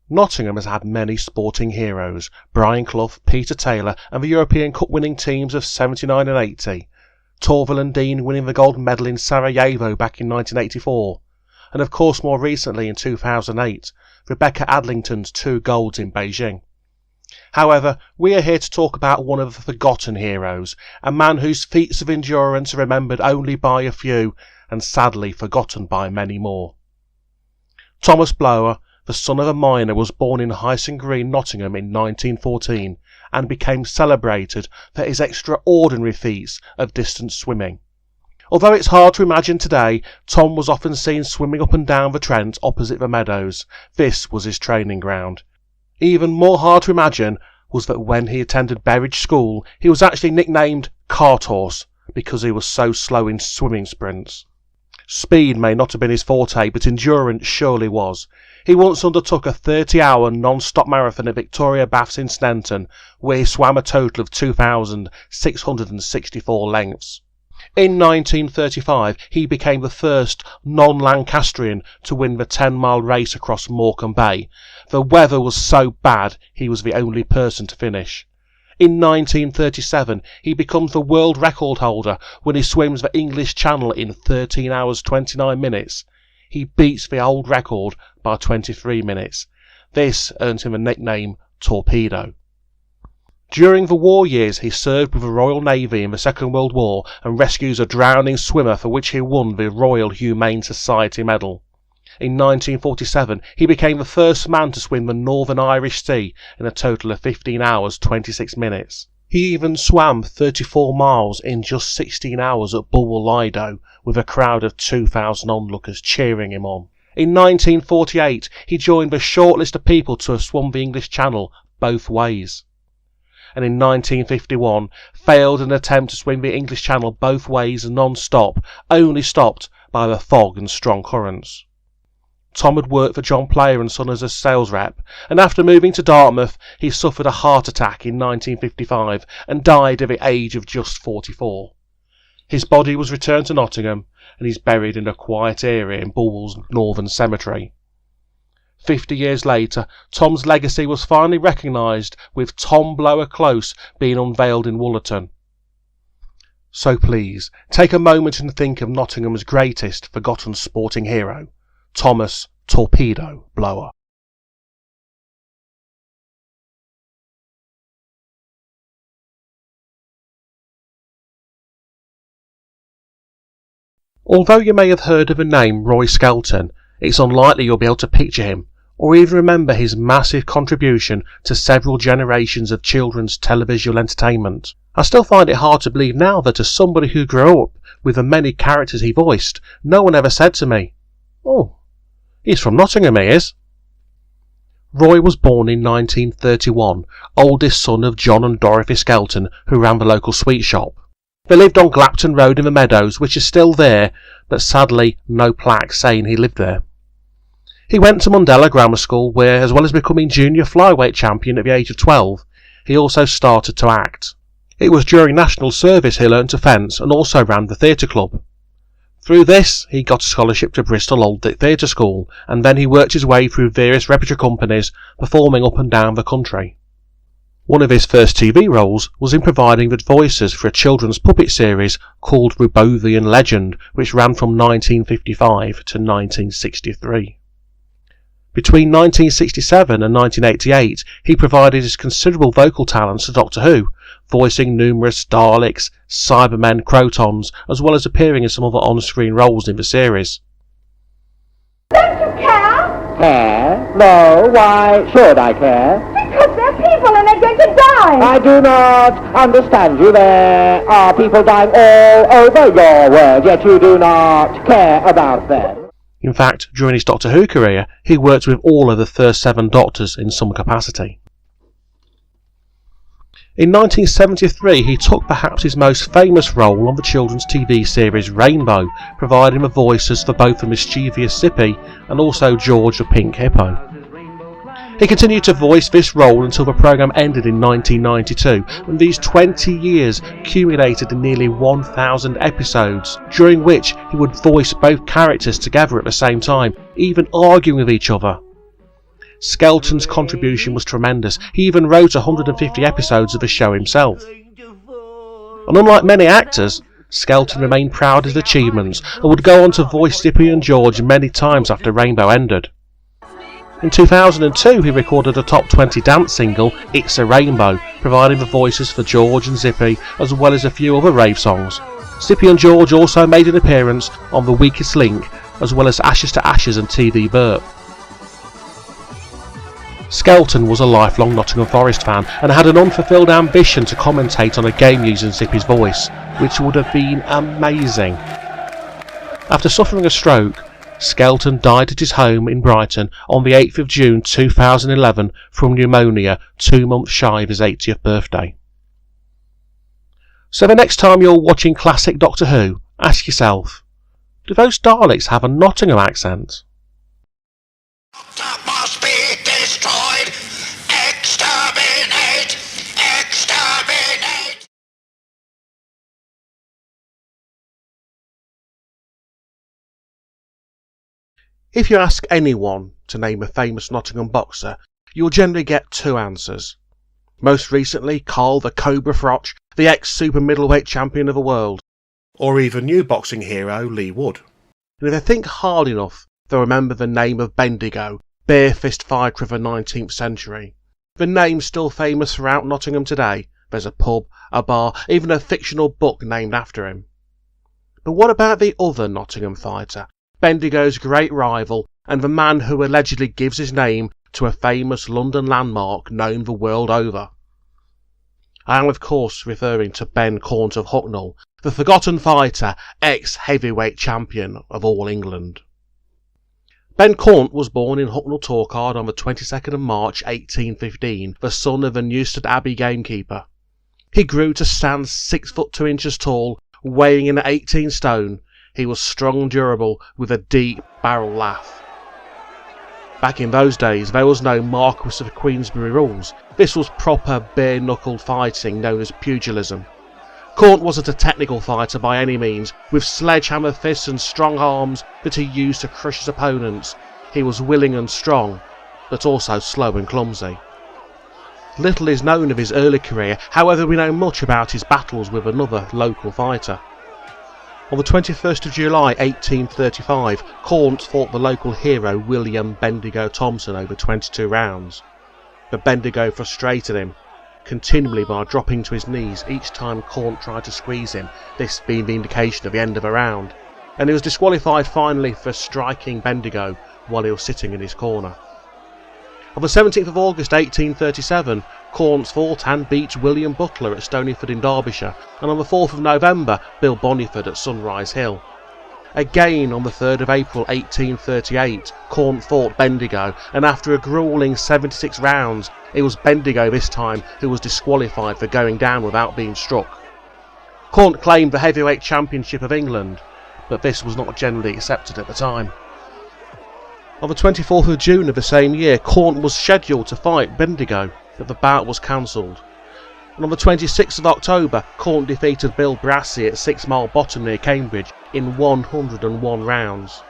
Nottingham has had many sporting heroes: Brian Clough, Peter Taylor and the European Cup winning teams of 79 and 80, Torval and Dean winning the gold medal in Sarajevo back in 1984, and of course more recently in 2008, Rebecca Adlington's 2 golds in Beijing. However, we are here to talk about one of the forgotten heroes, a man whose feats of endurance are remembered only by a few and sadly forgotten by many more. Thomas Blower, the son of a miner, was born in Hyson Green, Nottingham in 1914 and became celebrated for his extraordinary feats of distance swimming. Although it's hard to imagine today, Tom was often seen swimming up and down the Trent opposite the meadows. This was his training ground. Even more hard to imagine was that when he attended Berridge School, he was actually nicknamed Cart Horse because he was so slow in swimming sprints. Speed may not have been his forte, but endurance surely was. He once undertook a 30-hour non-stop marathon at Victoria Baths in Stenton, where he swam a total of 2,664 lengths. In 1935, he became the first non-Lancastrian to win the 10-mile race across Morecambe Bay. The weather was so bad, he was the only person to finish. In 1937, he becomes the world record holder when he swims the English Channel in 13 hours 29 minutes. He beats the old record by 23 minutes. This earned him a nickname Torpedo. During the war years, he served with the Royal Navy in the Second World War and rescues a drowning swimmer, for which he won the Royal Humane Society Medal. In 1947, he became the first man to swim the Northern Irish Sea in a total of 15 hours 26 minutes. He even swam 34 miles in just 16 hours at Bulwell Lido, with a crowd of 2,000 onlookers cheering him on. In 1948, he joined the short list of people to have swum the English Channel both ways. And in 1951, failed an attempt to swim the English Channel both ways non-stop, only stopped by the fog and strong currents. Tom had worked for John Player and Son as a sales rep, and after moving to Dartmouth, he suffered a heart attack in 1955 and died at the age of just 44. His body was returned to Nottingham, and he's buried in a quiet area in Bulwell's Northern Cemetery. 50 years later, Tom's legacy was finally recognised, with Tom Blower Close being unveiled in Wollerton. So please, take a moment and think of Nottingham's greatest forgotten sporting hero, Thomas Torpedo Blower. Although you may have heard of the name Roy Skelton, it's unlikely you'll be able to picture him, or even remember his massive contribution to several generations of children's televisual entertainment. I still find it hard to believe now that as somebody who grew up with the many characters he voiced, no one ever said to me, "Oh, he's from Nottingham, he is." Roy was born in 1931, oldest son of John and Dorothy Skelton, who ran the local sweet shop. They lived on Glapton Road in the Meadows, which is still there, but sadly no plaque saying he lived there. He went to Mundella Grammar School, where, as well as becoming junior flyweight champion at the age of 12, he also started to act. It was during national service he learnt to fence and also ran the theatre club. Through this, he got a scholarship to Bristol Old Vic Theatre School, and then he worked his way through various repertory companies, performing up and down the country. One of his first TV roles was in providing the voices for a children's puppet series called Rubothian Legend, which ran from 1955 to 1963. Between 1967 and 1988, he provided his considerable vocal talents to Doctor Who, voicing numerous Daleks, Cybermen, Crotons, as well as appearing in some other on-screen roles in the series. Don't you care? Care? No, why should I care? Because they're people and they're going to die. I do not understand you. There are people dying all over your world, yet you do not care about them. In fact, during his Doctor Who career, he worked with all of the first 7 Doctors in some capacity. In 1973, he took perhaps his most famous role on the children's TV series Rainbow, providing the voices for both the mischievous Zippy and also George the Pink Hippo. He continued to voice this role until the programme ended in 1992, and these 20 years accumulated in nearly 1,000 episodes, during which he would voice both characters together at the same time, even arguing with each other. Skelton's contribution was tremendous. He even wrote 150 episodes of the show himself. And unlike many actors, Skelton remained proud of his achievements and would go on to voice Zippy and George many times after Rainbow ended. In 2002 he recorded a top 20 dance single, It's a Rainbow, providing the voices for George and Zippy as well as a few other rave songs. Zippy and George also made an appearance on The Weakest Link as well as Ashes to Ashes and TV Burp. Skelton was a lifelong Nottingham Forest fan and had an unfulfilled ambition to commentate on a game using Zippy's voice, which would have been amazing. After suffering a stroke, Skelton died at his home in Brighton on the 8th of June 2011 from pneumonia, 2 months shy of his 80th birthday. So the next time you're watching classic Doctor Who, ask yourself, do those Daleks have a Nottingham accent? Must be destroyed! Exterminate! Exterminate! If you ask anyone to name a famous Nottingham boxer, you'll generally get two answers. Most recently, Carl the Cobra Froch, the ex-super middleweight champion of the world. Or even new boxing hero Lee Wood. And if they think hard enough, they'll remember the name of Bendigo, bare fist fighter of the 19th century. The name's still famous throughout Nottingham today. There's a pub, a bar, even a fictional book named after him. But what about the other Nottingham fighter? Bendigo's great rival, and the man who allegedly gives his name to a famous London landmark known the world over. I am of course referring to Ben Caunt of Hucknall, the forgotten fighter, ex-heavyweight champion of all England. Ben Caunt was born in Hucknall Torkard on the 22nd of March 1815, the son of a Newstead Abbey gamekeeper. He grew to stand 6 foot 2 inches tall, weighing in at 18 stone. He was strong and durable, with a deep barrel laugh. Back in those days, there was no Marquis of Queensberry rules. This was proper bare-knuckled fighting known as pugilism. Caunt wasn't a technical fighter by any means, with sledgehammer fists and strong arms that he used to crush his opponents. He was willing and strong, but also slow and clumsy. Little is known of his early career, however we know much about his battles with another local fighter. On the 21st of July 1835, Caunt fought the local hero William Bendigo Thompson over 22 rounds. But Bendigo frustrated him, continually by dropping to his knees each time Caunt tried to squeeze him, this being the indication of the end of a round, and he was disqualified finally for striking Bendigo while he was sitting in his corner. On the 17th of August 1837, Caunt fought and beat William Butler at Stonyford in Derbyshire, and on the 4th of November, Bill Bonniford at Sunrise Hill. Again on the 3rd of April 1838, Caunt fought Bendigo, and after a gruelling 76 rounds, it was Bendigo this time who was disqualified for going down without being struck. Caunt claimed the heavyweight championship of England, but this was not generally accepted at the time. On the 24th of June of the same year, Caunt was scheduled to fight Bendigo, but the bout was cancelled. And on the 26th of October, Caunt defeated Bill Brassey at 6 Mile Bottom near Cambridge in 101 rounds.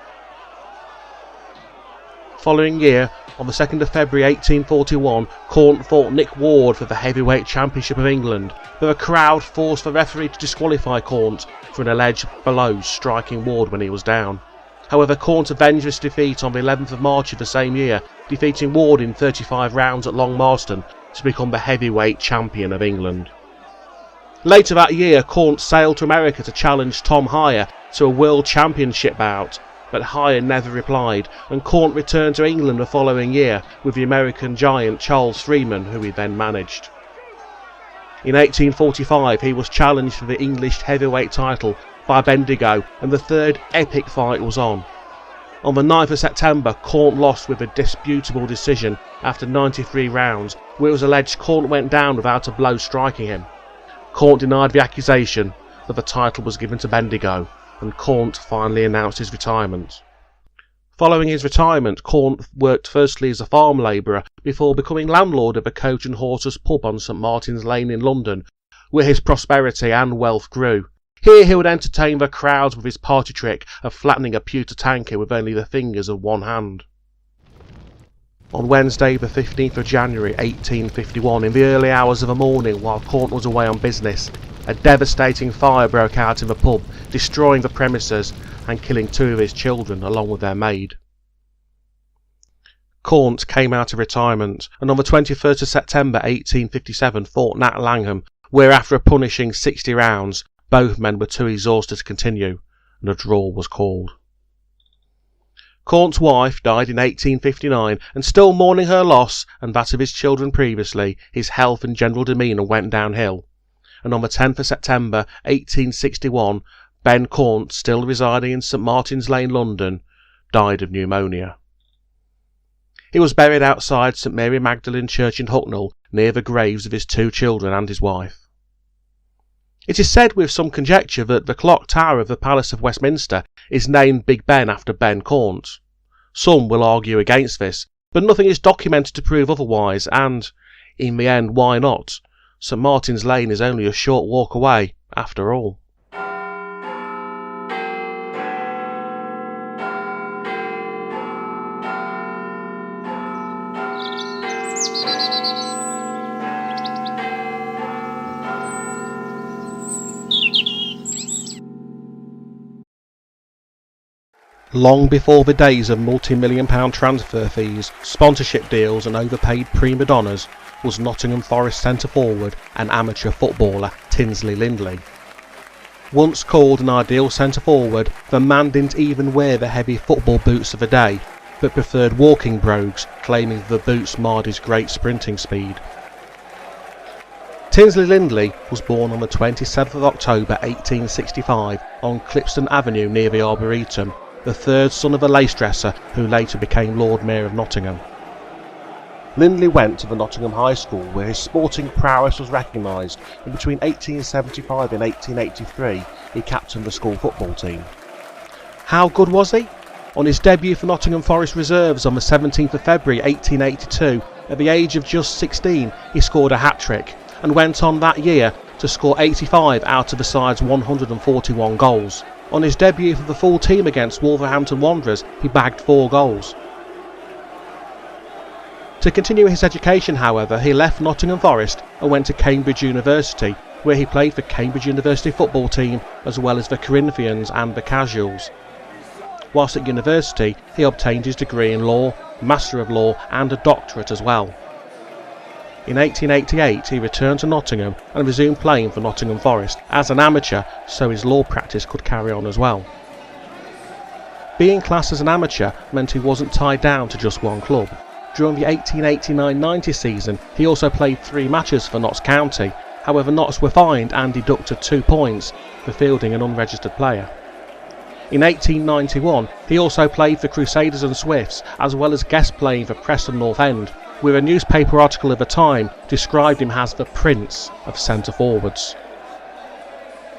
Following year, on the 2nd of February 1841, Caunt fought Nick Ward for the heavyweight championship of England, but the crowd forced the referee to disqualify Caunt for an alleged blow striking Ward when he was down. However, Caunt avenged this defeat on the 11th of March of the same year, defeating Ward in 35 rounds at Long Marston to become the heavyweight champion of England. Later that year, Caunt sailed to America to challenge Tom Hyer to a world championship bout, but Hyer never replied, and Caunt returned to England the following year with the American giant Charles Freeman, who he then managed. In 1845, he was challenged for the English heavyweight title by Bendigo, and the third epic fight was on. On the 9th of September, Caunt lost with a disputable decision after 93 rounds, where it was alleged Caunt went down without a blow striking him. Caunt denied the accusation, but the title was given to Bendigo, and Caunt finally announced his retirement. Following his retirement, Caunt worked firstly as a farm labourer before becoming landlord of a Coach and Horses pub on St Martin's Lane in London, where his prosperity and wealth grew. Here he would entertain the crowds with his party trick of flattening a pewter tankard with only the fingers of one hand. On Wednesday the 15th of January 1851, in the early hours of the morning while Caunt was away on business, a devastating fire broke out in the pub, destroying the premises and killing 2 of his children along with their maid. Caunt came out of retirement and on the 21st of September 1857 fought Nat Langham, where after a punishing 60 rounds both men were too exhausted to continue and a draw was called. Caunt's wife died in 1859, and still mourning her loss and that of his children previously, his health and general demeanour went downhill, and on the 10th of September 1861 Ben Caunt, still residing in St Martin's Lane, London, died of pneumonia. He was buried outside St Mary Magdalene Church in Hucknall, near the graves of his 2 children and his wife. It is said with some conjecture that the clock tower of the Palace of Westminster is named Big Ben after Ben Caunt. Some will argue against this, but nothing is documented to prove otherwise, and, in the end, why not? St Martin's Lane is only a short walk away, after all. Long before the days of multi-million-pound transfer fees, sponsorship deals and overpaid prima donnas was Nottingham Forest centre-forward and amateur footballer Tinsley Lindley. Once called an ideal centre-forward, the man didn't even wear the heavy football boots of the day, but preferred walking brogues, claiming the boots marred his great sprinting speed. Tinsley Lindley was born on the 27th of October 1865 on Clipston Avenue near the Arboretum, the 3rd son of a lace dresser who later became Lord Mayor of Nottingham. Lindley went to the Nottingham High School, where his sporting prowess was recognised, and between 1875 and 1883 he captained the school football team. How good was he? On his debut for Nottingham Forest reserves on the 17th of February 1882, at the age of just 16, he scored a hat-trick, and went on that year to score 85 out of the side's 141 goals. On his debut for the full team against Wolverhampton Wanderers, he bagged 4 goals. To continue his education, however, he left Nottingham Forest and went to Cambridge University, where he played for Cambridge University football team as well as the Corinthians and the Casuals. Whilst at university, he obtained his degree in law, Master of Law and a doctorate as well. In 1888 he returned to Nottingham and resumed playing for Nottingham Forest as an amateur, so his law practice could carry on as well. Being classed as an amateur meant he wasn't tied down to just one club. During the 1889-90 season he also played 3 matches for Notts County, however Notts were fined and deducted 2 points for fielding an unregistered player. In 1891 he also played for Crusaders and Swifts, as well as guest playing for Preston North End, where a newspaper article of the time described him as the Prince of centre-forwards.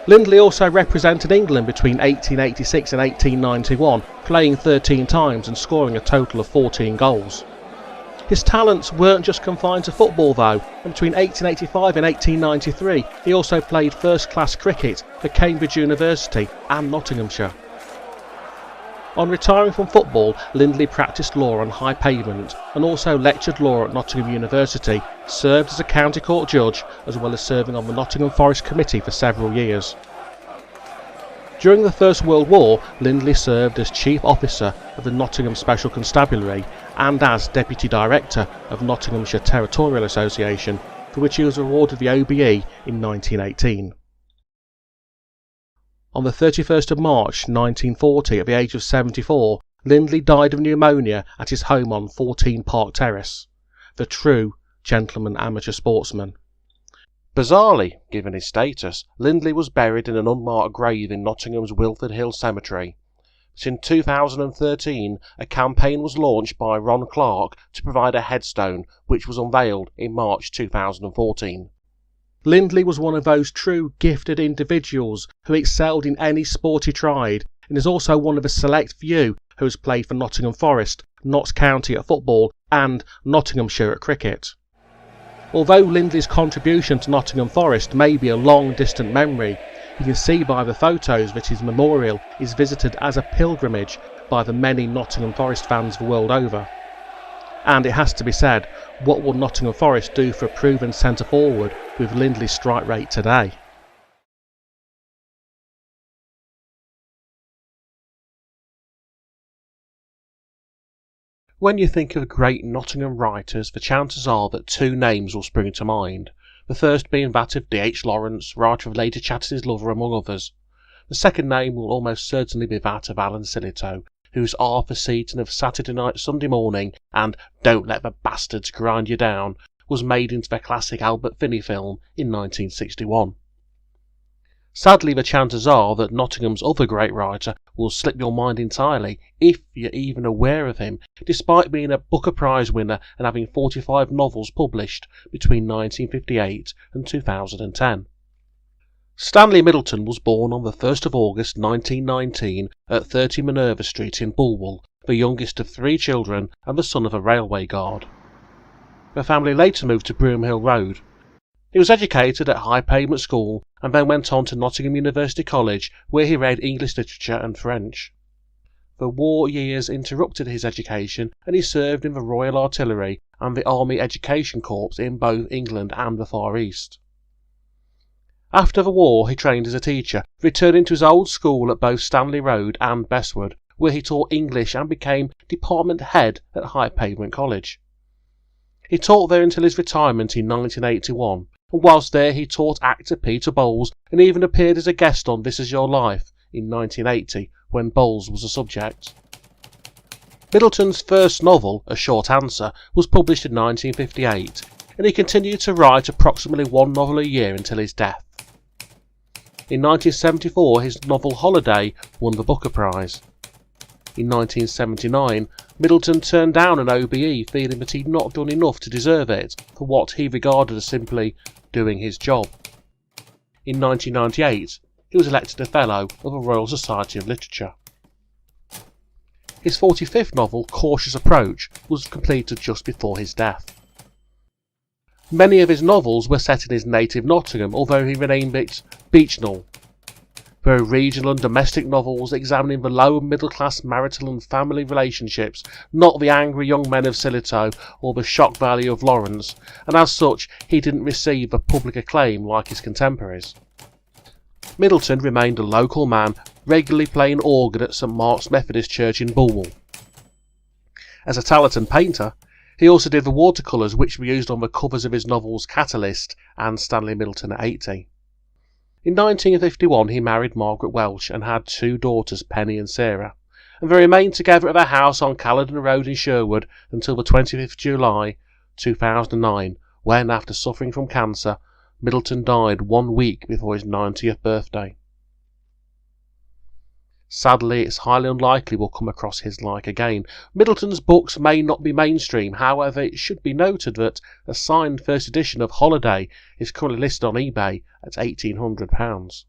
Lindley also represented England between 1886 and 1891, playing 13 times and scoring a total of 14 goals. His talents weren't just confined to football though, and between 1885 and 1893 he also played first-class cricket for Cambridge University and Nottinghamshire. On retiring from football, Lindley practised law on High Pavement and also lectured law at Nottingham University, served as a county court judge as well as serving on the Nottingham Forest Committee for several years. During the First World War, Lindley served as Chief Officer of the Nottingham Special Constabulary and as Deputy Director of Nottinghamshire Territorial Association, for which he was awarded the OBE in 1918. On the 31st of March 1940, at the age of 74, Lindley died of pneumonia at his home on 14 Park Terrace, the true gentleman amateur sportsman. Bizarrely, given his status, Lindley was buried in an unmarked grave in Nottingham's Wilford Hill Cemetery. But in 2013, a campaign was launched by Ron Clark to provide a headstone, which was unveiled in March 2014. Lindley was one of those true gifted individuals who excelled in any sport he tried, and is also one of a select few who has played for Nottingham Forest, Notts County at football and Nottinghamshire at cricket. Although Lindley's contribution to Nottingham Forest may be a long distant memory, you can see by the photos that his memorial is visited as a pilgrimage by the many Nottingham Forest fans the world over. And it has to be said, what will Nottingham Forest do for a proven centre forward with Lindley's strike rate today? When you think of great Nottingham writers, the chances are that two names will spring to mind, the first being that of D.H. Lawrence, writer of Lady Chatterley's Lover among others. The second name will almost certainly be that of Alan Sillitoe, whose Arthur Seaton of Saturday Night Sunday Morning and Don't Let the Bastards Grind You Down was made into the classic Albert Finney film in 1961. Sadly, the chances are that Nottingham's other great writer will slip your mind entirely, if you're even aware of him, despite being a Booker Prize winner and having 45 novels published between 1958 and 2010. Stanley Middleton was born on the 1st of August 1919 at 30 Minerva Street in Bulwell, the youngest of 3 children and the son of a railway guard. The family later moved to Broomhill Road. He was educated at High Pavement School and then went on to Nottingham University College, where he read English literature and French. The war years interrupted his education and he served in the Royal Artillery and the Army Education Corps in both England and the Far East. After the war, he trained as a teacher, returning to his old school at both Stanley Road and Bestwood, where he taught English and became department head at High Pavement College. He taught there until his retirement in 1981, and whilst there he taught actor Peter Bowles and even appeared as a guest on This Is Your Life in 1980, when Bowles was a subject. Middleton's first novel, A Short Answer, was published in 1958, and he continued to write approximately one novel a year until his death. In 1974, his novel Holiday won the Booker Prize. In 1979, Middleton turned down an OBE, feeling that he'd not done enough to deserve it for what he regarded as simply doing his job. In 1998, he was elected a Fellow of the Royal Society of Literature. His 45th novel, Cautious Approach, was completed just before his death. Many of his novels were set in his native Nottingham, although he renamed it Beechnell. There are regional and domestic novels examining the low and middle class marital and family relationships, not the angry young men of Sillitoe or the shock value of Lawrence, and as such he didn't receive a public acclaim like his contemporaries. Middleton remained a local man, regularly playing organ at St Mark's Methodist Church in Bulwell. As a talented painter, he also did the watercolours which were used on the covers of his novels Catalyst and Stanley Middleton at 80. In 1951 he married Margaret Welsh and had 2 daughters, Penny and Sarah, and they remained together at their house on Caledon Road in Sherwood until the 25th July 2009, when, after suffering from cancer, Middleton died 1 week before his 90th birthday. Sadly, it's highly unlikely we'll come across his like again. Middleton's books may not be mainstream, however it should be noted that a signed first edition of Holiday is currently listed on eBay at £1,800.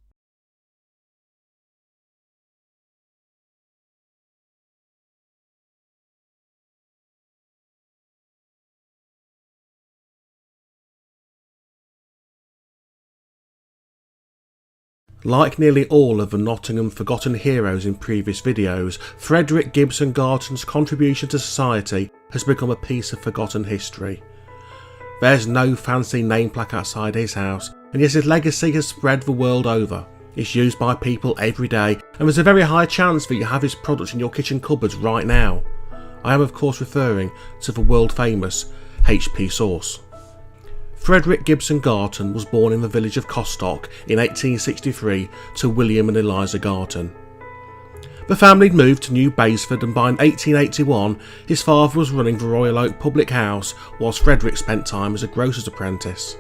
Like nearly all of the Nottingham forgotten heroes in previous videos, Frederick Gibson Garton's contribution to society has become a piece of forgotten history. There's no fancy name plaque outside his house, and yet his legacy has spread the world over. It's used by people every day, and there's a very high chance that you have his products in your kitchen cupboards right now. I am of course referring to the world famous HP sauce. Frederick Gibson Garton was born in the village of Costock in 1863 to William and Eliza Garton. The family had moved to New Basford, and by 1881 his father was running the Royal Oak public house whilst Frederick spent time as a grocer's apprentice.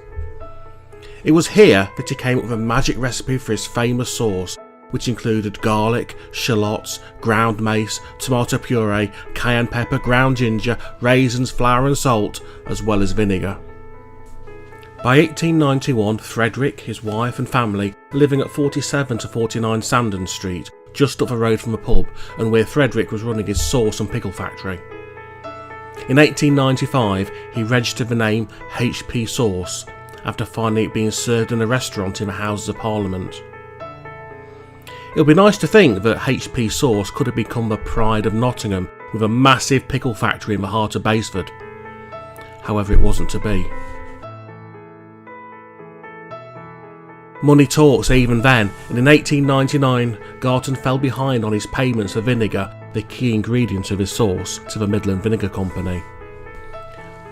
It was here that he came up with a magic recipe for his famous sauce, which included garlic, shallots, ground mace, tomato puree, cayenne pepper, ground ginger, raisins, flour and salt, as well as vinegar. By 1891, Frederick, his wife and family were living at 47 to 49 Sandon Street, just up the road from the pub, and where Frederick was running his sauce and pickle factory. In 1895, he registered the name HP Sauce, after finding it being served in a restaurant in the Houses of Parliament. It would be nice to think that HP Sauce could have become the pride of Nottingham, with a massive pickle factory in the heart of Basford. However, it wasn't to be. Money talks even then, and in 1899 Garton fell behind on his payments for vinegar, the key ingredient of his sauce, to the Midland Vinegar Company.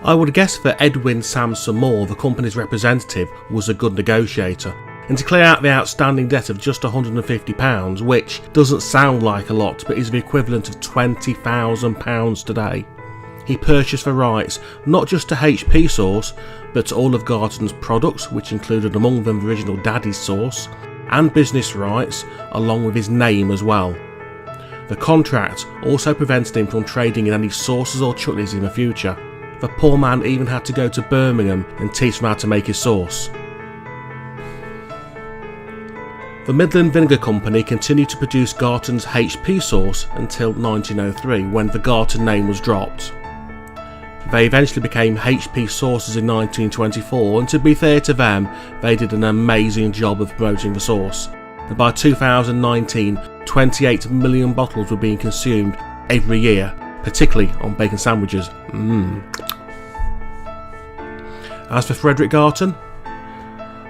I would guess that Edwin Samson Moore, the company's representative, was a good negotiator, and to clear out the outstanding debt of just £150, which doesn't sound like a lot but is the equivalent of £20,000 today, he purchased the rights not just to HP sauce, but to all of Garton's products, which included among them the original Daddy's sauce, and business rights, along with his name as well. The contract also prevented him from trading in any sauces or chutneys in the future. The poor man even had to go to Birmingham and teach them how to make his sauce. The Midland Vinegar Company continued to produce Garton's HP sauce until 1903, when the Garton name was dropped. They eventually became HP Sauces in 1924, and to be fair to them, they did an amazing job of promoting the sauce. And by 2019, 28 million bottles were being consumed every year, particularly on bacon sandwiches. As for Frederick Garton,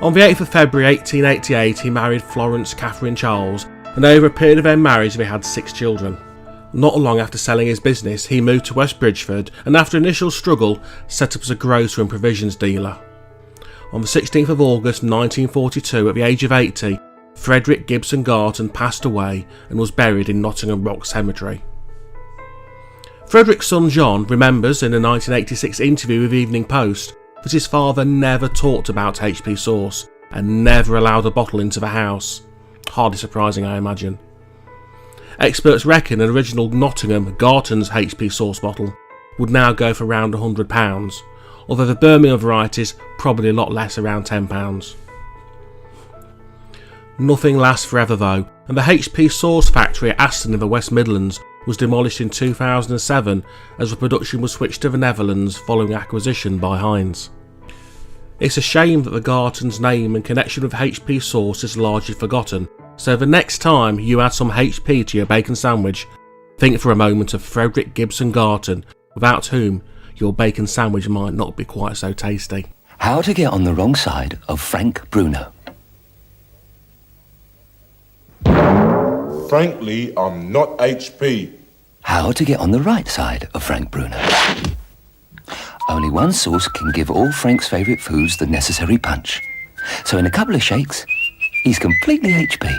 on the 8th of February 1888 he married Florence Catherine Charles, and over a period of their marriage they had 6 children. Not long after selling his business, he moved to West Bridgford and after initial struggle set up as a grocer and provisions dealer. On the 16th of August 1942, at the age of 80, Frederick Gibson Garton passed away and was buried in Nottingham Rock Cemetery. Frederick's son John remembers in a 1986 interview with Evening Post that his father never talked about HP sauce and never allowed a bottle into the house. Hardly surprising, I imagine. Experts reckon an original Nottingham Garton's HP sauce bottle would now go for around £100, although the Birmingham varieties probably a lot less, around £10. Nothing lasts forever though, and the HP sauce factory at Aston in the West Midlands was demolished in 2007 as the production was switched to the Netherlands following acquisition by Heinz. It's a shame that the Garton's name and connection with HP sauce is largely forgotten, so the next time you add some HP to your bacon sandwich, think for a moment of Frederick Gibson Garton, without whom your bacon sandwich might not be quite so tasty. How to get on the wrong side of Frank Bruno. Frankly, I'm not HP. How to get on the right side of Frank Bruno. Only one sauce can give all Frank's favourite foods the necessary punch. So in a couple of shakes, he's completely HP.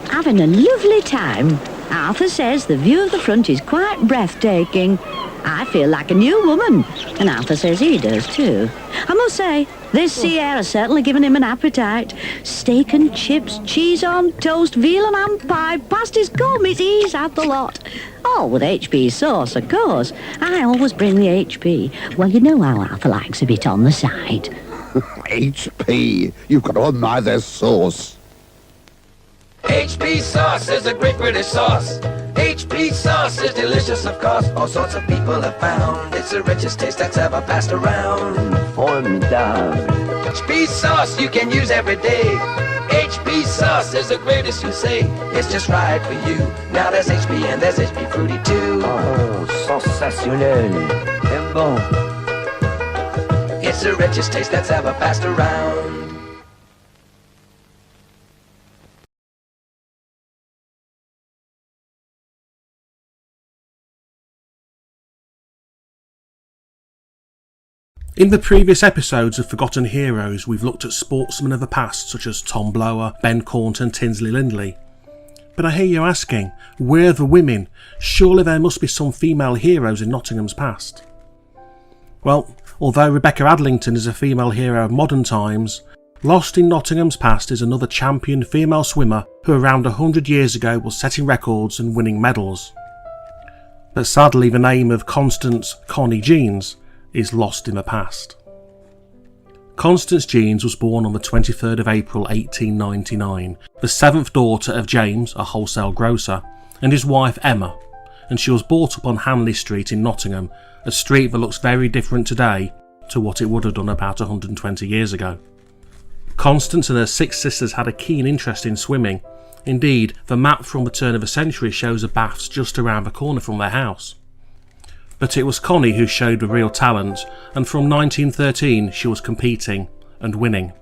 Having a lovely time. Arthur says the view of the front is quite breathtaking. I feel like a new woman, and Arthur says he does too. I must say, this sea air has certainly given him an appetite. Steak and chips, cheese on toast, veal and ham pie, pasties, gummies, he's had the lot. All with HP sauce, of course. I always bring the HP. Well, you know how Arthur likes a bit on the side. HP, you've got to admire their sauce. HP sauce is a great British sauce. HP sauce is delicious, of course. All sorts of people have found it's the richest taste that's ever passed around. Formidable. HP sauce you can use every day. HP sauce is the greatest, you say. It's just right for you. Now there's HP and there's HP Fruity too. Oh, sensationnel. C'est bon. It's the richest taste that's ever passed around. In the previous episodes of Forgotten Heroes, we've looked at sportsmen of the past such as Tom Blower, Ben Caunt and Tinsley Lindley. But I hear you asking, where are the women? Surely there must be some female heroes in Nottingham's past. Well, although Rebecca Adlington is a female hero of modern times, lost in Nottingham's past is another champion female swimmer who around 100 years ago was setting records and winning medals. But sadly the name of Constance Connie Jeans is lost in the past. Constance Jeans was born on the 23rd of April 1899, the 7th daughter of James, a wholesale grocer, and his wife Emma, and she was brought up on Hanley Street in Nottingham, a street that looks very different today to what it would have done about 120 years ago. Constance and her 6 sisters had a keen interest in swimming. Indeed, the map from the turn of the century shows the baths just around the corner from their house. But it was Connie who showed the real talent, and from 1913 she was competing and winning.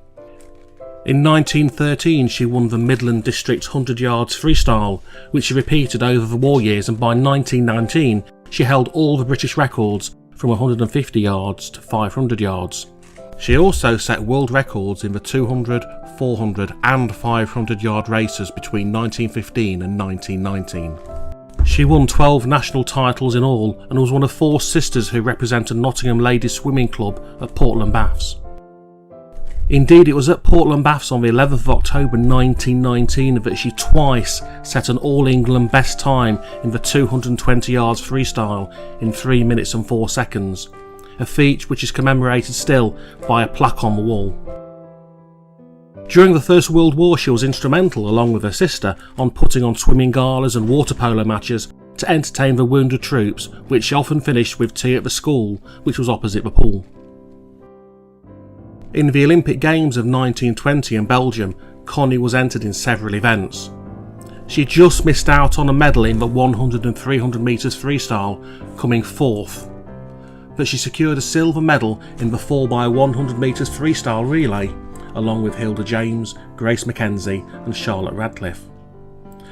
In 1913 she won the Midland District 100 yards freestyle, which she repeated over the war years, and by 1919 she held all the British records from 150 yards to 500 yards. She also set world records in the 200, 400 and 500 yard races between 1915 and 1919. She won 12 national titles in all and was one of 4 sisters who represented Nottingham Ladies Swimming Club at Portland Baths. Indeed, it was at Portland Baths on the 11th of October 1919 that she twice set an All-England best time in the 220 yards freestyle in 3 minutes and 4 seconds. A feat which is commemorated still by a plaque on the wall. During the First World War she was instrumental, along with her sister, on putting on swimming galas and water polo matches to entertain the wounded troops, which she often finished with tea at the school, which was opposite the pool. In the Olympic Games of 1920 in Belgium, Connie was entered in several events. She just missed out on a medal in the 100 and 300 metres freestyle, coming 4th. But she secured a silver medal in the 4x100 metres freestyle relay, along with Hilda James, Grace Mackenzie and Charlotte Radcliffe.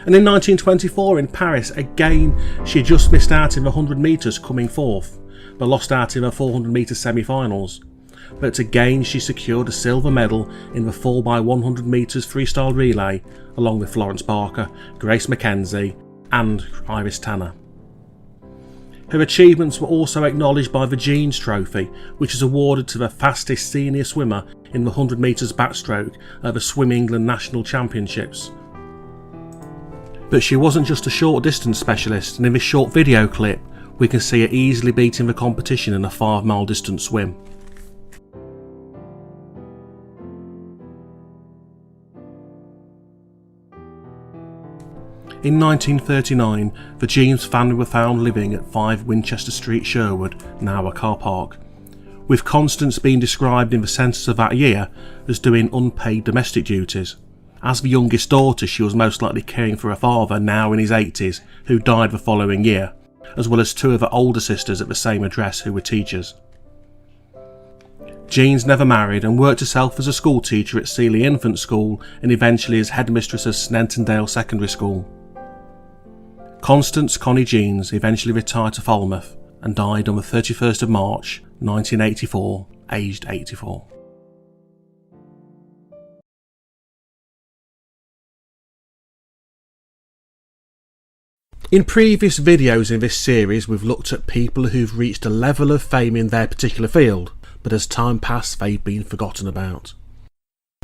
And in 1924 in Paris, again she just missed out in the 100 metres, coming 4th, but lost out in the 400 metres semi-finals. But again she secured a silver medal in the 4x100 metres freestyle relay, along with Florence Barker, Grace Mackenzie and Iris Tanner. Her achievements were also acknowledged by the Jeans Trophy, which is awarded to the fastest senior swimmer in the 100 metres backstroke at the Swim England National Championships. But she wasn't just a short distance specialist, and in this short video clip we can see her easily beating the competition in a 5-mile distance swim. In 1939, the Jeans family were found living at 5 Winchester Street, Sherwood, now a car park, with Constance being described in the census of that year as doing unpaid domestic duties. As the youngest daughter, she was most likely caring for her father, now in his 80s, who died the following year, as well as 2 of her older sisters at the same address who were teachers. Jeans never married and worked herself as a school teacher at Seeley Infant School and eventually as headmistress of Snentondale Secondary School. Constance Connie Jeans eventually retired to Falmouth and died on the 31st of March 1984, aged 84. In previous videos in this series we've looked at people who've reached a level of fame in their particular field, but as time passed they've been forgotten about.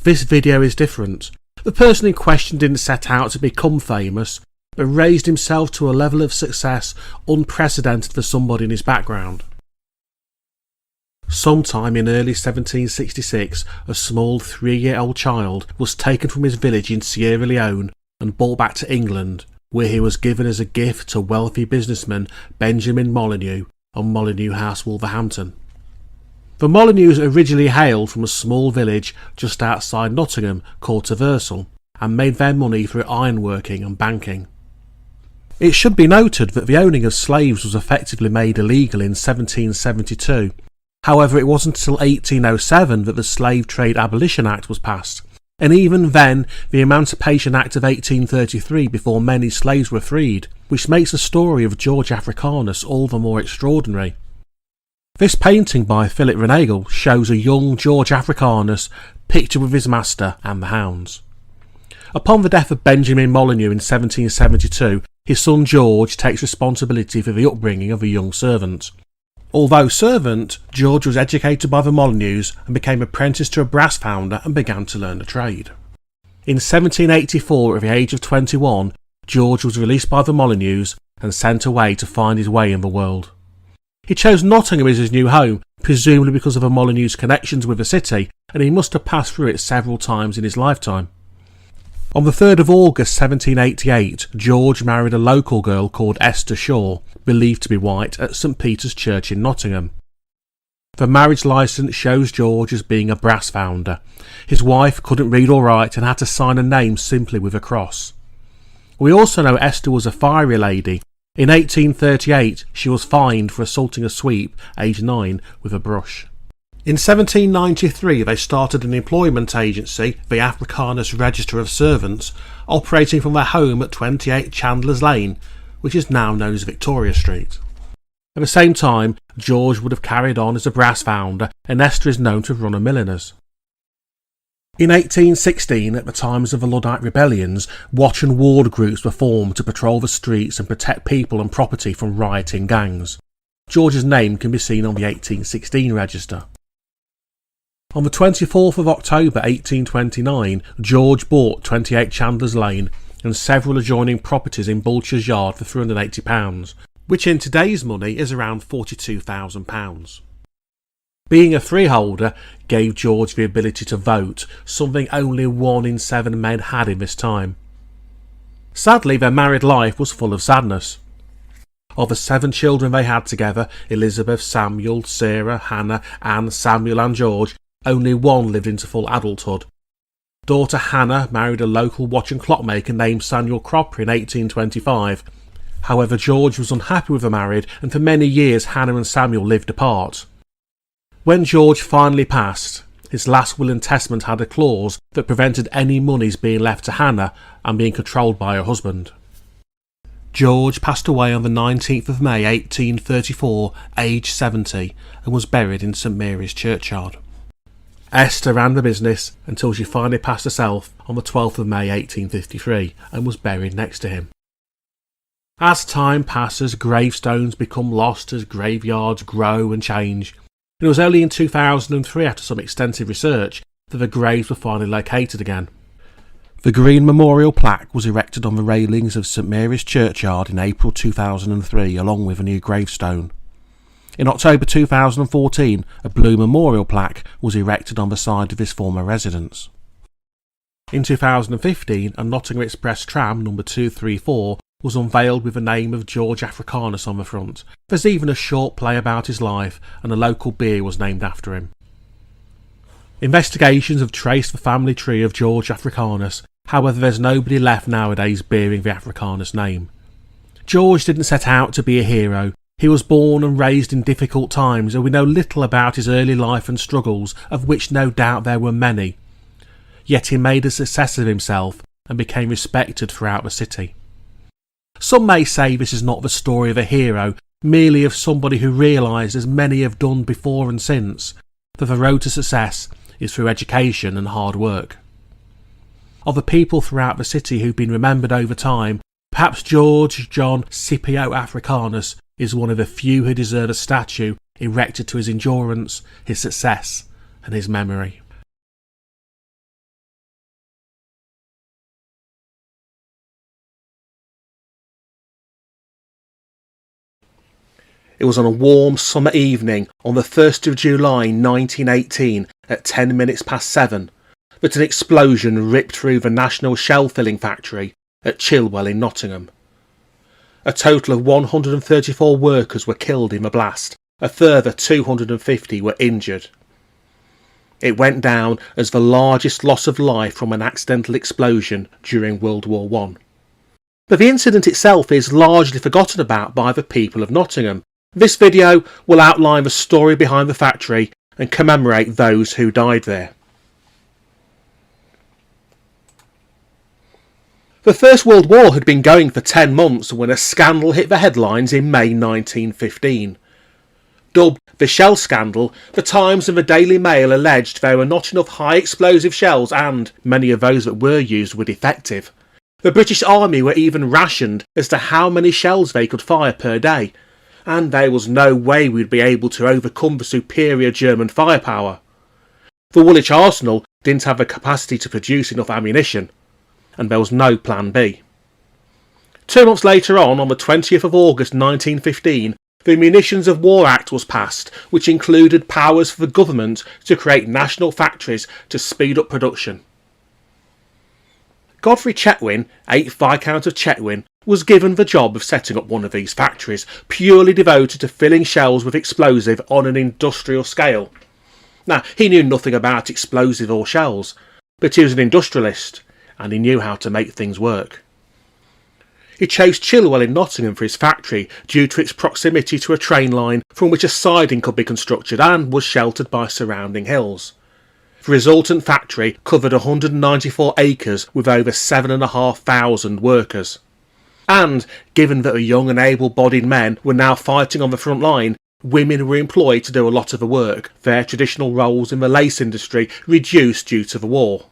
This video is different. The person in question didn't set out to become famous, but raised himself to a level of success unprecedented for somebody in his background. Sometime in early 1766, a small 3-year-old child was taken from his village in Sierra Leone and brought back to England, where he was given as a gift to wealthy businessman Benjamin Molyneux of Molyneux House, Wolverhampton. The Molyneux originally hailed from a small village just outside Nottingham called Taversal, and made their money through ironworking and banking. It should be noted that the owning of slaves was effectively made illegal in 1772. However, it wasn't until 1807 that the Slave Trade Abolition Act was passed, and even then the Emancipation Act of 1833 before many slaves were freed, which makes the story of George Africanus all the more extraordinary. This painting by Philip Renagle shows a young George Africanus pictured with his master and the hounds. Upon the death of Benjamin Molyneux in 1772, his son George takes responsibility for the upbringing of a young servant. Although servant, George was educated by the Molyneux and became apprenticed to a brass founder and began to learn the trade. In 1784, at the age of 21, George was released by the Molyneux and sent away to find his way in the world. He chose Nottingham as his new home, presumably because of the Molyneux' connections with the city, and he must have passed through it several times in his lifetime. On the 3rd of August 1788, George married a local girl called Esther Shaw, believed to be white, at St Peter's Church in Nottingham. The marriage licence shows George as being a brass founder. His wife couldn't read or write and had to sign a name simply with a cross. We also know Esther was a fiery lady. In 1838 she was fined for assaulting a sweep, aged 9, with a brush. In 1793 they started an employment agency, the Africanus Register of Servants, operating from their home at 28 Chandler's Lane, which is now known as Victoria Street. At the same time, George would have carried on as a brass founder, and Esther is known to have run a milliner's. In 1816, at the times of the Luddite rebellions, watch and ward groups were formed to patrol the streets and protect people and property from rioting gangs. George's name can be seen on the 1816 register. On the 24th of October 1829, George bought 28 Chandler's Lane and several adjoining properties in Bulcher's Yard for £380, which in today's money is around £42,000. Being a freeholder gave George the ability to vote, something only 1 in 7 men had in this time. Sadly, their married life was full of sadness. Of the 7 children they had together, Elizabeth, Samuel, Sarah, Hannah, Anne, Samuel and George, only 1 lived into full adulthood. Daughter Hannah married a local watch and clockmaker named Samuel Cropper in 1825. However, George was unhappy with the marriage, and for many years Hannah and Samuel lived apart. When George finally passed, his last will and testament had a clause that prevented any monies being left to Hannah and being controlled by her husband. George passed away on the 19th of May 1834, aged 70, and was buried in St Mary's churchyard. Esther ran the business until she finally passed herself on the 12th of May 1853 and was buried next to him. As time passes, gravestones become lost as graveyards grow and change. It was only in 2003, after some extensive research, that the graves were finally located again. The green memorial plaque was erected on the railings of St Mary's churchyard in April 2003, along with a new gravestone. In October 2014, a blue memorial plaque was erected on the side of his former residence. In 2015, a Nottingham Express tram number 234 was unveiled with the name of George Africanus on the front. There's even a short play about his life, and a local beer was named after him. Investigations have traced the family tree of George Africanus, however there's nobody left nowadays bearing the Africanus name. George didn't set out to be a hero. He was born and raised in difficult times, and we know little about his early life and struggles, of which no doubt there were many. Yet he made a success of himself and became respected throughout the city. Some may say this is not the story of a hero, merely of somebody who realised, as many have done before and since, that the road to success is through education and hard work. Of the people throughout the city who've been remembered over time, perhaps George John Scipio Africanus is one of the few who deserve a statue erected to his endurance, his success and his memory. It was on a warm summer evening on the 1st of July 1918 at 10 minutes past 7 that an explosion ripped through the National Shell Filling Factory at Chilwell in Nottingham. A total of 134 workers were killed in the blast. A further 250 were injured. It went down as the largest loss of life from an accidental explosion during World War I. But the incident itself is largely forgotten about by the people of Nottingham. This video will outline the story behind the factory and commemorate those who died there. The First World War had been going for 10 months when a scandal hit the headlines in May 1915. Dubbed the Shell Scandal, the Times and the Daily Mail alleged there were not enough high explosive shells, and many of those that were used were defective. The British Army were even rationed as to how many shells they could fire per day, and there was no way we'd be able to overcome the superior German firepower. The Woolwich Arsenal didn't have the capacity to produce enough ammunition, and there was no plan B. 2 months later on the 20th of August 1915, the Munitions of War Act was passed, which included powers for the government to create national factories to speed up production. Godfrey Chetwynd, 8th Viscount of Chetwynd, was given the job of setting up one of these factories, purely devoted to filling shells with explosive on an industrial scale. Now, he knew nothing about explosive or shells, but he was an industrialist, and he knew how to make things work. He chose Chilwell in Nottingham for his factory due to its proximity to a train line from which a siding could be constructed and was sheltered by surrounding hills. The resultant factory covered 194 acres with over 7,500 workers. And, given that the young and able-bodied men were now fighting on the front line, women were employed to do a lot of the work, their traditional roles in the lace industry reduced due to the war.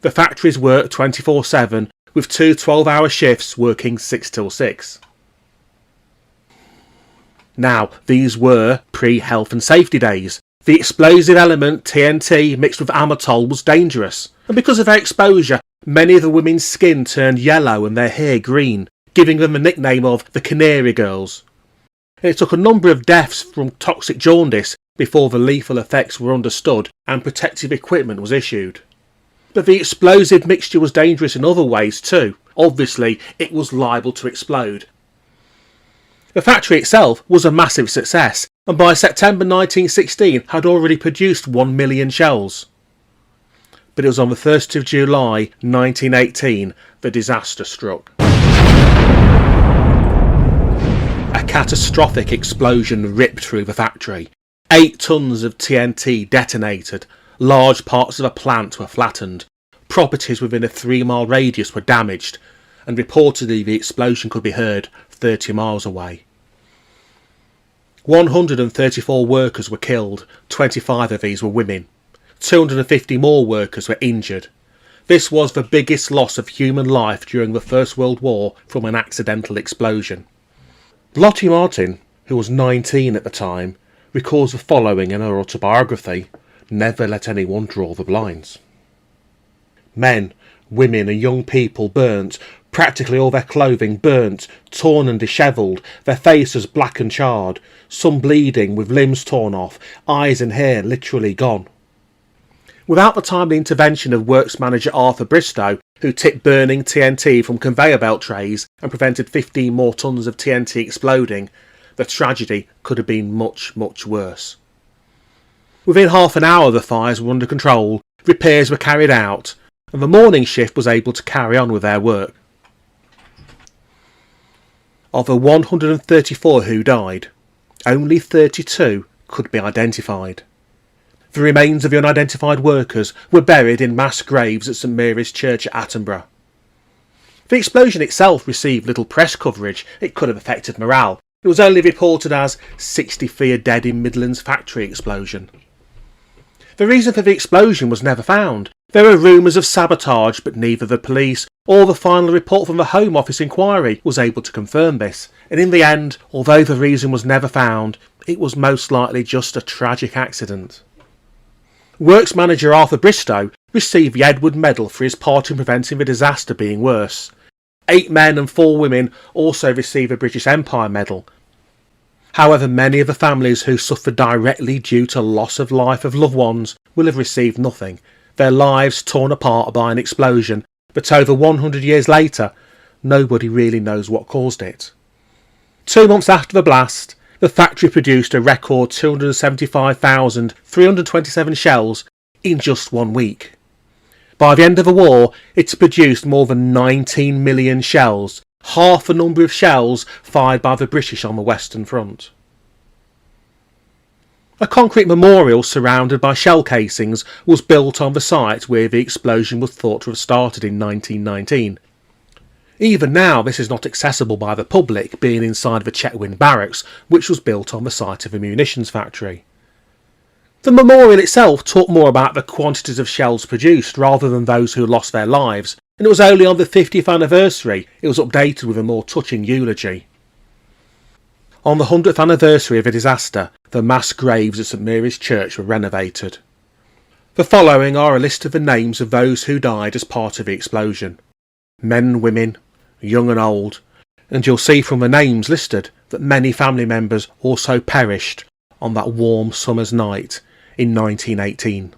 The factories worked 24/7, with 2 12-hour shifts working 6 till 6. Now, these were pre-health and safety days. The explosive element TNT mixed with amatol was dangerous, and because of their exposure, many of the women's skin turned yellow and their hair green, giving them the nickname of the Canary Girls. It took a number of deaths from toxic jaundice before the lethal effects were understood and protective equipment was issued. But the explosive mixture was dangerous in other ways too. Obviously, it was liable to explode. The factory itself was a massive success, and by September 1916 had already produced 1 million shells. But it was on the 1st of July 1918 the disaster struck. A catastrophic explosion ripped through the factory. 8 tons of TNT detonated. Large parts of the plant were flattened. Properties within a 3-mile radius were damaged, and reportedly the explosion could be heard 30 miles away. 134 workers were killed, 25 of these were women. 250 more workers were injured. This was the biggest loss of human life during the First World War from an accidental explosion. Lottie Martin, who was 19 at the time, recalls the following in her autobiography, Never Let Anyone Draw the Blinds. Men, women and young people burnt, practically all their clothing burnt, torn and dishevelled, their faces black and charred, some bleeding with limbs torn off, eyes and hair literally gone. Without the timely intervention of works manager Arthur Bristow, who tipped burning TNT from conveyor belt trays and prevented 15 more tons of TNT exploding, the tragedy could have been much, much worse. Within half an hour the fires were under control, repairs were carried out, and the morning shift was able to carry on with their work. Of the 134 who died, only 32 could be identified. The remains of the unidentified workers were buried in mass graves at St Mary's Church at Attenborough. The explosion itself received little press coverage. It could have affected morale. It was only reported as 63 dead in Midlands factory explosion. The reason for the explosion was never found. There were rumours of sabotage, but neither the police or the final report from the Home Office inquiry was able to confirm this, and in the end, although the reason was never found, it was most likely just a tragic accident. Works manager Arthur Bristow received the Edward Medal for his part in preventing the disaster being worse. 8 men and 4 women also received a British Empire Medal. However, many of the families who suffered directly due to loss of life of loved ones will have received nothing, their lives torn apart by an explosion, but over 100 years later, nobody really knows what caused it. 2 months after the blast, the factory produced a record 275,327 shells in just 1 week. By the end of the war, it had produced more than 19 million shells, half the number of shells fired by the British on the Western Front. A concrete memorial surrounded by shell casings was built on the site where the explosion was thought to have started in 1919. Even now, this is not accessible by the public, being inside the Chetwynd Barracks, which was built on the site of a munitions factory. The memorial itself talked more about the quantities of shells produced rather than those who lost their lives, and it was only on the 50th anniversary it was updated with a more touching eulogy. On the 100th anniversary of the disaster, the mass graves at St Mary's Church were renovated. The following are a list of the names of those who died as part of the explosion. Men and women, young and old, and you'll see from the names listed that many family members also perished on that warm summer's night in 1918.